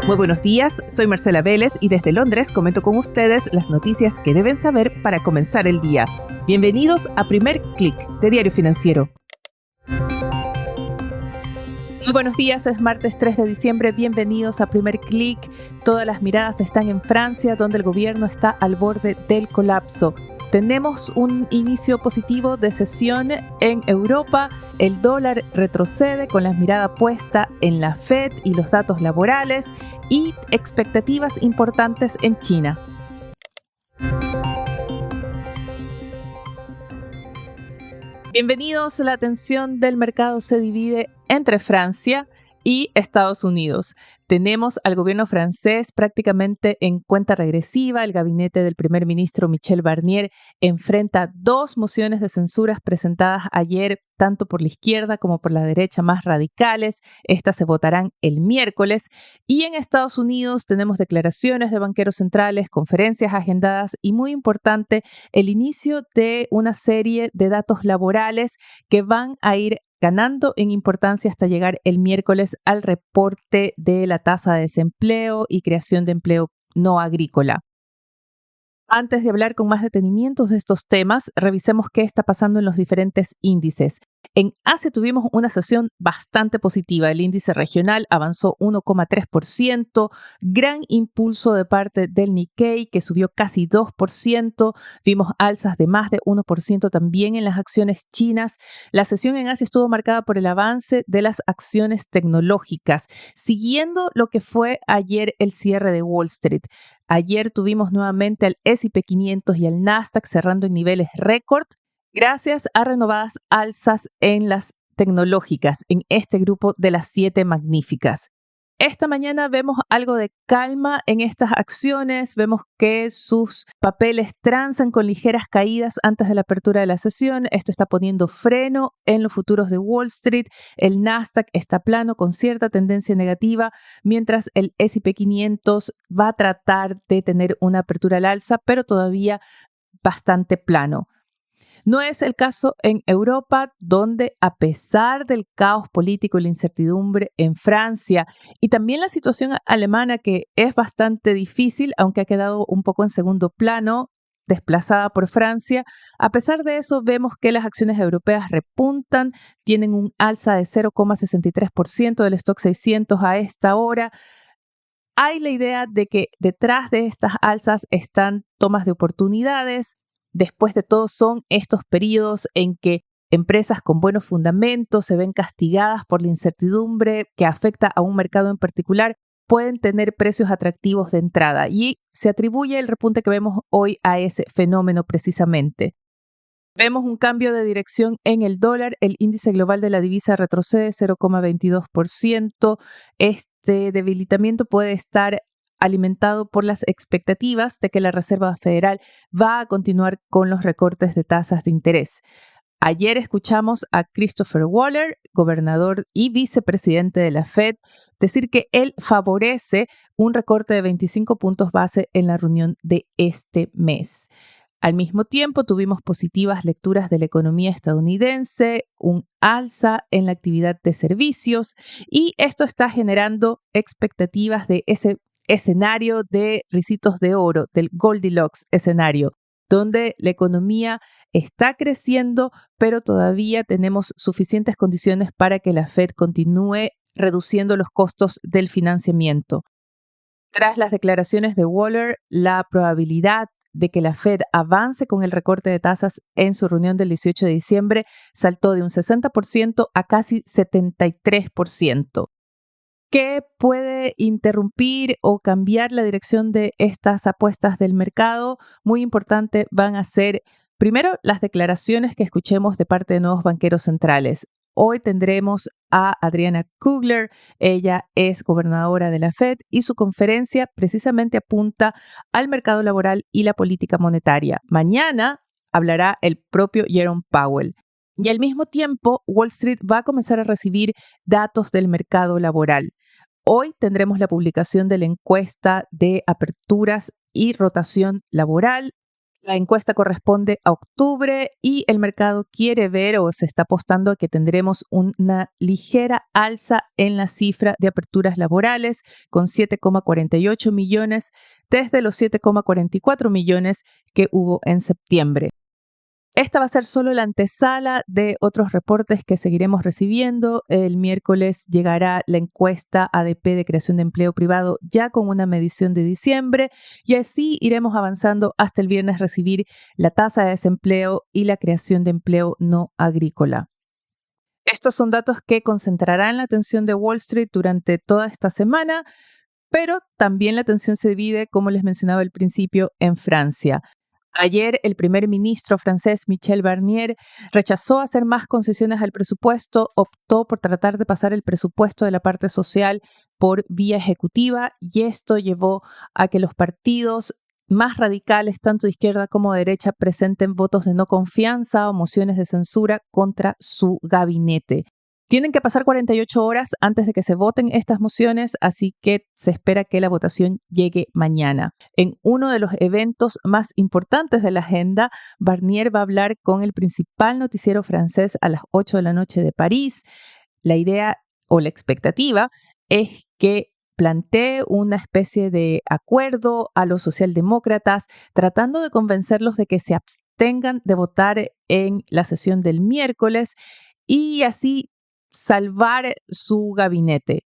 Muy buenos días, soy Marcela Vélez y desde Londres comento con ustedes las noticias que deben saber para comenzar el día. Bienvenidos a Primer Click de Diario Financiero. Muy buenos días, es martes 3 de diciembre, bienvenidos a Primer Click. Todas las miradas están en Francia, donde el gobierno está al borde del colapso. Tenemos un inicio positivo de sesión en Europa, el dólar retrocede con la mirada puesta en la Fed y los datos laborales y expectativas importantes en China. Bienvenidos, la atención del mercado se divide entre Francia y Estados Unidos. Tenemos al gobierno francés prácticamente en cuenta regresiva. El gabinete del primer ministro Michel Barnier enfrenta 2 mociones de censura presentadas ayer, tanto por la izquierda como por la derecha más radicales. Estas se votarán el miércoles. Y en Estados Unidos tenemos declaraciones de banqueros centrales, conferencias agendadas y, muy importante, el inicio de una serie de datos laborales que van a ir ganando en importancia hasta llegar el miércoles al reporte de la tasa de desempleo y creación de empleo no agrícola. Antes de hablar con más detenimientos de estos temas, revisemos qué está pasando en los diferentes índices. En Asia tuvimos una sesión bastante positiva. El índice regional avanzó 1,3%, gran impulso de parte del Nikkei, que subió casi 2%. Vimos alzas de más de 1% también en las acciones chinas. La sesión en Asia estuvo marcada por el avance de las acciones tecnológicas, siguiendo lo que fue ayer el cierre de Wall Street. Ayer tuvimos nuevamente al S&P 500 y al Nasdaq cerrando en niveles récord, gracias a renovadas alzas en las tecnológicas, en este grupo de las 7 magníficas. Esta mañana vemos algo de calma en estas acciones, vemos que sus papeles transan con ligeras caídas antes de la apertura de la sesión. Esto está poniendo freno en los futuros de Wall Street. El Nasdaq está plano con cierta tendencia negativa, mientras el S&P 500 va a tratar de tener una apertura al alza, pero todavía bastante plano. No es el caso en Europa, donde a pesar del caos político y la incertidumbre en Francia y también la situación alemana, que es bastante difícil, aunque ha quedado un poco en segundo plano, desplazada por Francia, a pesar de eso vemos que las acciones europeas repuntan, tienen un alza de 0,63% del Stock 600 a esta hora. Hay la idea de que detrás de estas alzas están tomas de oportunidades. Después de todo, son estos periodos en que empresas con buenos fundamentos se ven castigadas por la incertidumbre que afecta a un mercado en particular, pueden tener precios atractivos de entrada y se atribuye el repunte que vemos hoy a ese fenómeno precisamente. Vemos un cambio de dirección en el dólar, el índice global de la divisa retrocede 0,22%. Este debilitamiento puede estar alimentado por las expectativas de que la Reserva Federal va a continuar con los recortes de tasas de interés. Ayer escuchamos a Christopher Waller, gobernador y vicepresidente de la Fed, decir que él favorece un recorte de 25 puntos base en la reunión de este mes. Al mismo tiempo, tuvimos positivas lecturas de la economía estadounidense, un alza en la actividad de servicios y esto está generando expectativas de ese escenario de ricitos de oro, del Goldilocks escenario, donde la economía está creciendo, pero todavía tenemos suficientes condiciones para que la Fed continúe reduciendo los costos del financiamiento. Tras las declaraciones de Waller, la probabilidad de que la Fed avance con el recorte de tasas en su reunión del 18 de diciembre saltó de un 60% a casi 73%. ¿Qué puede interrumpir o cambiar la dirección de estas apuestas del mercado? Muy importante van a ser, primero, las declaraciones que escuchemos de parte de nuevos banqueros centrales. Hoy tendremos a Adriana Kugler, ella es gobernadora de la Fed y su conferencia precisamente apunta al mercado laboral y la política monetaria. Mañana hablará el propio Jerome Powell. Y al mismo tiempo, Wall Street va a comenzar a recibir datos del mercado laboral. Hoy tendremos la publicación de la encuesta de aperturas y rotación laboral. La encuesta corresponde a octubre y el mercado quiere ver o se está apostando a que tendremos una ligera alza en la cifra de aperturas laborales con 7,48 millones desde los 7,44 millones que hubo en septiembre. Esta va a ser solo la antesala de otros reportes que seguiremos recibiendo. El miércoles llegará la encuesta ADP de creación de empleo privado ya con una medición de diciembre y así iremos avanzando hasta el viernes recibir la tasa de desempleo y la creación de empleo no agrícola. Estos son datos que concentrarán la atención de Wall Street durante toda esta semana, pero también la atención se divide, como les mencionaba al principio, en Francia. Ayer, el primer ministro francés Michel Barnier rechazó hacer más concesiones al presupuesto, optó por tratar de pasar el presupuesto de la parte social por vía ejecutiva y esto llevó a que los partidos más radicales, tanto de izquierda como de derecha, presenten votos de no confianza o mociones de censura contra su gabinete. Tienen que pasar 48 horas antes de que se voten estas mociones, así que se espera que la votación llegue mañana. En uno de los eventos más importantes de la agenda, Barnier va a hablar con el principal noticiero francés a las 8 de la noche de París. La idea o la expectativa es que plantee una especie de acuerdo a los socialdemócratas, tratando de convencerlos de que se abstengan de votar en la sesión del miércoles y así salvar su gabinete.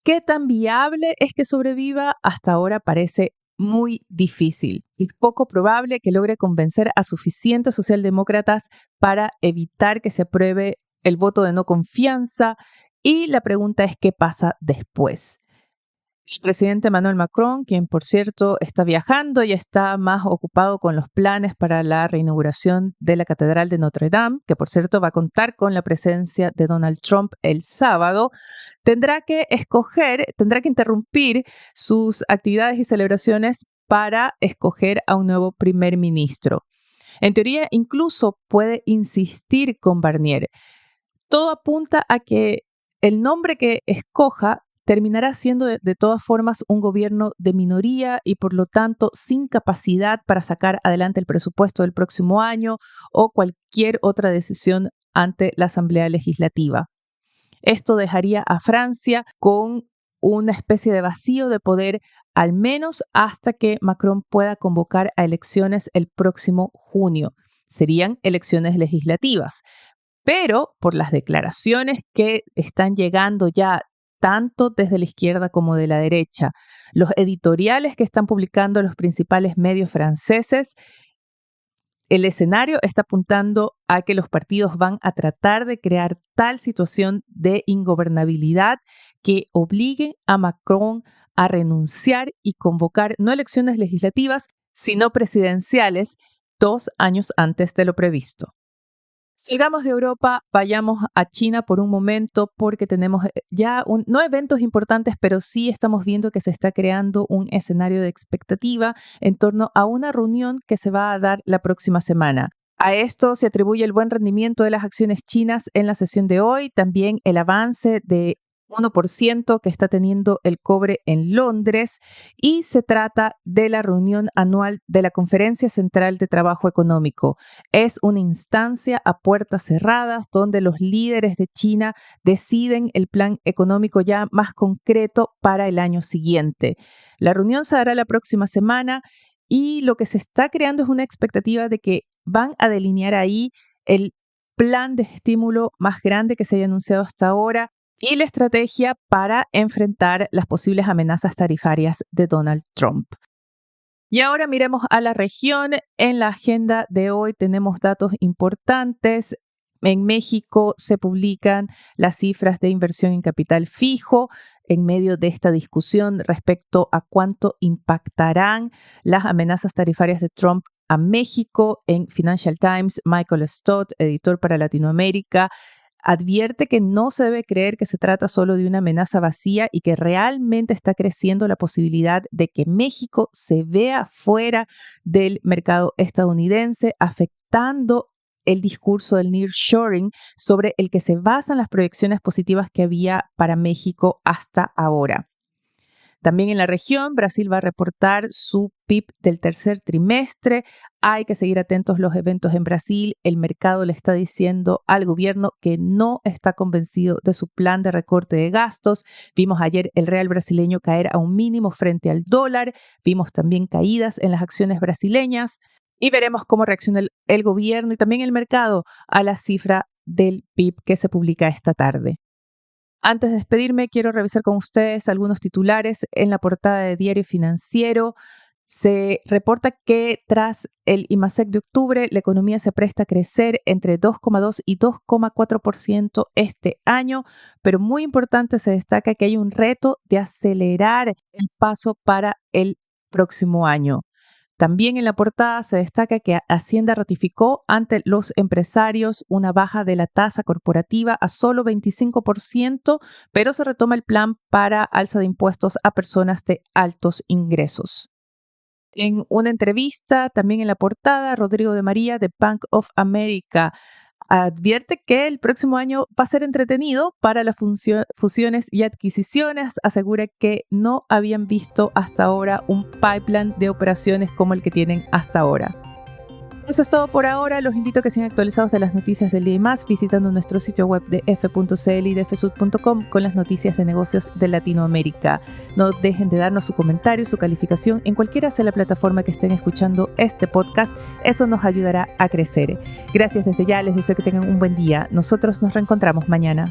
¿Qué tan viable es que sobreviva? Hasta ahora parece muy difícil. Es poco probable que logre convencer a suficientes socialdemócratas para evitar que se apruebe el voto de no confianza. Y la pregunta es, ¿qué pasa después? El presidente Emmanuel Macron, quien por cierto está viajando y está más ocupado con los planes para la reinauguración de la Catedral de Notre Dame, que por cierto va a contar con la presencia de Donald Trump el sábado, tendrá que interrumpir sus actividades y celebraciones para escoger a un nuevo primer ministro. En teoría, incluso puede insistir con Barnier. Todo apunta a que el nombre que escoja terminará siendo de todas formas un gobierno de minoría y por lo tanto sin capacidad para sacar adelante el presupuesto del próximo año o cualquier otra decisión ante la Asamblea Legislativa. Esto dejaría a Francia con una especie de vacío de poder, al menos hasta que Macron pueda convocar a elecciones el próximo junio. Serían elecciones legislativas. Pero por las declaraciones que están llegando ya tanto desde la izquierda como de la derecha, los editoriales que están publicando los principales medios franceses, el escenario está apuntando a que los partidos van a tratar de crear tal situación de ingobernabilidad que obligue a Macron a renunciar y convocar no elecciones legislativas, sino presidenciales 2 años antes de lo previsto. Sigamos de Europa, vayamos a China por un momento porque tenemos ya no eventos importantes, pero sí estamos viendo que se está creando un escenario de expectativa en torno a una reunión que se va a dar la próxima semana. A esto se atribuye el buen rendimiento de las acciones chinas en la sesión de hoy, también el avance de 1% que está teniendo el cobre en Londres y se trata de la reunión anual de la Conferencia Central de Trabajo Económico. Es una instancia a puertas cerradas donde los líderes de China deciden el plan económico ya más concreto para el año siguiente. La reunión se dará la próxima semana y lo que se está creando es una expectativa de que van a delinear ahí el plan de estímulo más grande que se haya anunciado hasta ahora y la estrategia para enfrentar las posibles amenazas tarifarias de Donald Trump. Y ahora miremos a la región. En la agenda de hoy tenemos datos importantes. En México se publican las cifras de inversión en capital fijo en medio de esta discusión respecto a cuánto impactarán las amenazas tarifarias de Trump a México. En Financial Times, Michael Stott, editor para Latinoamérica, advierte que no se debe creer que se trata solo de una amenaza vacía y que realmente está creciendo la posibilidad de que México se vea fuera del mercado estadounidense, afectando el discurso del nearshoring sobre el que se basan las proyecciones positivas que había para México hasta ahora. También en la región, Brasil va a reportar su PIB del tercer trimestre. hay que seguir atentos los eventos en Brasil. El mercado le está diciendo al gobierno que no está convencido de su plan de recorte de gastos. Vimos ayer el real brasileño caer a un mínimo frente al dólar. Vimos también caídas en las acciones brasileñas y veremos cómo reacciona el gobierno y también el mercado a la cifra del PIB que se publica esta tarde. Antes de despedirme, quiero revisar con ustedes algunos titulares en la portada de Diario Financiero. Se reporta que tras el IMASEC de octubre, la economía se presta a crecer entre 2,2 y 2,4% este año, pero muy importante se destaca que hay un reto de acelerar el paso para el próximo año. También en la portada se destaca que Hacienda ratificó ante los empresarios una baja de la tasa corporativa a solo 25%, pero se retoma el plan para alza de impuestos a personas de altos ingresos. En una entrevista, también en la portada, Rodrigo de María de Bank of America advierte que el próximo año va a ser entretenido para las fusiones y adquisiciones. Asegura que no habían visto hasta ahora un pipeline de operaciones como el que tienen hasta ahora. Eso es todo por ahora. Los invito a que sean actualizados de las noticias del día y más visitando nuestro sitio web de f.cl y de fsud.com con las noticias de negocios de Latinoamérica. No dejen de darnos su comentario, su calificación en cualquiera sea la plataforma que estén escuchando este podcast. Eso nos ayudará a crecer. Gracias desde ya. Les deseo que tengan un buen día. Nosotros nos reencontramos mañana.